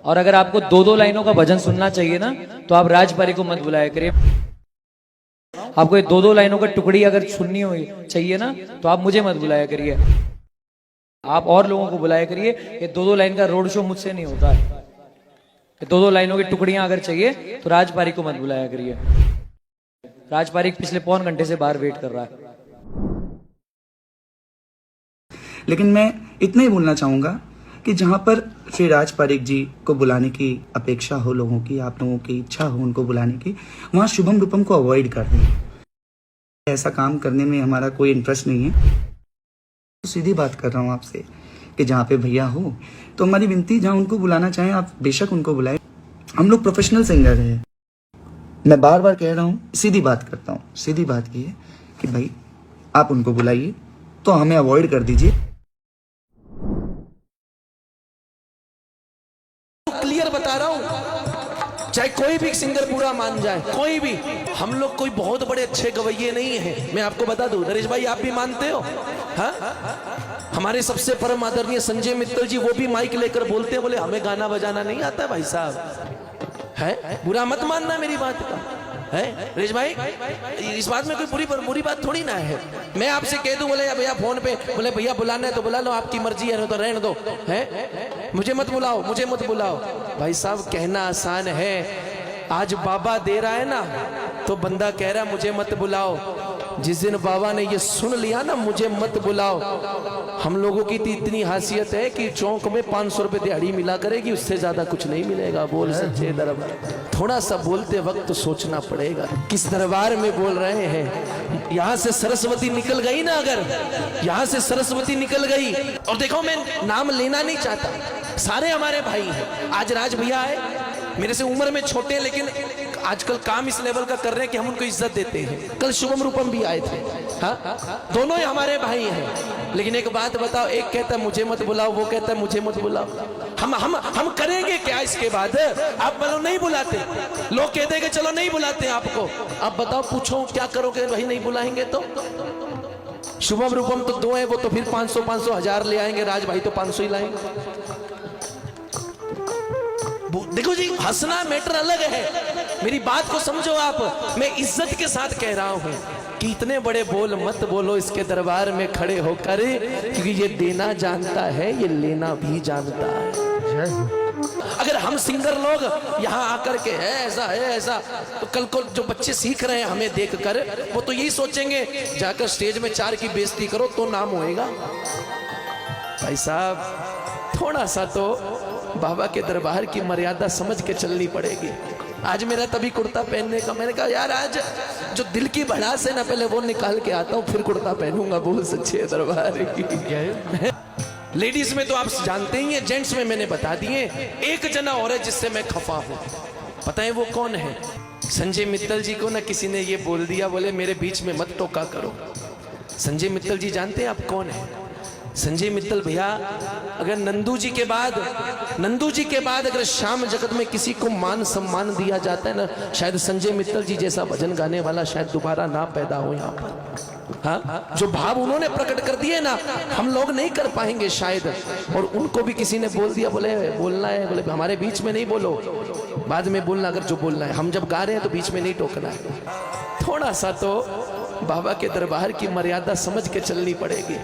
और अगर आपको दो दो लाइनों का भजन सुनना चाहिए ना, तो आप राज पारीक को मत बुलाया करिए। आपको ये दो दो लाइनों का टुकड़ी अगर सुननी हो चाहिए ना, तो आप मुझे मत बुलाया करिए, आप और लोगों को बुलाया करिए। ये दो दो लाइन का रोड शो मुझसे नहीं होता है। ये दो दो लाइनों की टुकड़ियां अगर चाहिए तो राज पारीक को मत बुलाया करिए। राज पारीक पिछले पौन घंटे से बाहर वेट कर रहा है। लेकिन मैं इतना ही बोलना चाहूंगा कि जहां पर श्री राज पारीक जी को बुलाने की अपेक्षा हो लोगों की, आप लोगों की इच्छा हो उनको बुलाने की, वहां शुभम रूपम को अवॉइड कर दें। ऐसा काम करने में हमारा कोई इंटरेस्ट नहीं है। तो सीधी बात कर रहा हूं आपसे कि जहां पे भैया हो तो हमारी विनती, जहां उनको बुलाना चाहें आप बेशक उनको बुलाएं। हम लोग प्रोफेशनल सिंगर हैं। मैं बार बार कह रहा हूं, सीधी बात करता हूं, सीधी बात ये है कि भाई आप उनको बुलाइए, तो हमें अवॉइड कर दीजिए। क्लियर बता रहा हूं, चाहे कोई भी सिंगर पूरा मान जाए, कोई भी, हम लोग कोई बहुत बड़े अच्छे गवैये नहीं हैं। मैं आपको बता दूं, नरेश भाई आप भी मानते हो, हाँ? हमारे सबसे परम आदरणीय संजय मित्तल जी, वो भी माइक लेकर बोलते हैं, बोले हमें गाना बजाना नहीं आता भाई साहब, है? बुरा मत मानना मेरी बात का, है नरेश भाई? इस बात में कोई बुरी बात थोड़ी ना है। मैं आपसे कह दूं, बोले भैया फोन पे, बोले भैया बुलाना है तो बुला लो, आपकी मर्जी है, तो रहने दो, है? मुझे मत बुलाओ, मुझे मत बुलाओ। भाई साहब कहना आसान है, आज बाबा दे रहा है ना, तो बंदा कह रहा है मुझे मत बुलाओ। जिस दिन बाबा ने ये सुन लिया ना, मुझे मत बुलाओ, हम लोगों की तो इतनी हासियत है कि चौक में 500 रुपए दिहाड़ी मिला करेगी, उससे ज्यादा कुछ नहीं मिलेगा। बोल सच्चे दरबार, थोड़ा सा बोलते वक्त तो सोचना पड़ेगा किस दरबार में बोल रहे हैं। यहां से सरस्वती निकल गई ना, अगर यहां से सरस्वती निकल गई, और देखो मैं नाम लेना नहीं चाहता, सारे हमारे भाई हैं। आज राज भैया आए, मेरे से उम्र में छोटे, लेकिन आजकल काम इस लेवल का कर रहे हैं कि हम उनको इज्जत देते हैं। कल शुभम रूपम भी आए थे, हाँ? दोनों ही हमारे भाई हैं। लेकिन एक बात बताओ, एक कहता है मुझे मत बुलाओ, वो कहता है मुझे मत बुलाओ। हम करेंगे क्या इसके बाद? आप बोलो नहीं बुलाते, लोग कह देंगे चलो नहीं बुलाते आपको। अब बताओ, पूछो क्या करोगे भाई नहीं बुलाएंगे तो? शुभम रूपम तो दो है, वो तो फिर 500 1000 ले आएंगे, राज भाई तो 500 ही लाएंगे। देखो जी, हंसना मैटर अलग है, मेरी बात को समझो आप। मैं इज्जत के साथ कह रहा हूं कि इतने बड़े बोल मत बोलो इसके दरबार में खड़े होकर, क्योंकि ये देना जानता है, ये लेना भी जानता है। अगर हम सिंगर लोग यहाँ आकर के है ऐसा, तो कल को जो बच्चे सीख रहे हैं हमें देखकर, वो तो यही सोचेंगे जाकर स्टेज में 4 की बेइज्जती करो तो नाम होएगा। भाई साहब थोड़ा सा तो बाबा के दरबार की मर्यादा समझ के चलनी पड़ेगी। आज मेरा तभी कुर्ता पहनने का, मैंने कहा यार आज जो दिल की भड़ास है ना, पहले वो निकाल के आता हूँ, फिर कुर्ता पहनूंगा। बोल सच्चे दरबार की। लेडीज में तो आप जानते ही हैं, जेंट्स में मैंने बता दिए। एक जना और है जिससे मैं खफा हूं, पता है वो कौन है? संजय मित्तल जी को ना किसी ने ये बोल दिया, बोले मेरे बीच में मत टोका करो। संजय मित्तल जी जानते हैं आप कौन है? संजय मित्तल भैया, अगर नंदू जी के बाद अगर शाम जगत में किसी को मान सम्मान दिया जाता है ना, शायद संजय मित्तल जी जैसा भजन गाने वाला शायद दोबारा ना पैदा हो यहाँ पर। हाँ, जो भाव उन्होंने प्रकट कर दिए ना, हम लोग नहीं कर पाएंगे शायद। और उनको भी किसी ने बोल दिया, बोले बोलना है, बोले हमारे बीच में नहीं बोलो, बाद में बोलना अगर जो बोलना है, हम जब गा रहे हैं तो बीच में नहीं टोकना है। थोड़ा सा तो बाबा के दरबार की मर्यादा समझ के चलनी पड़ेगी।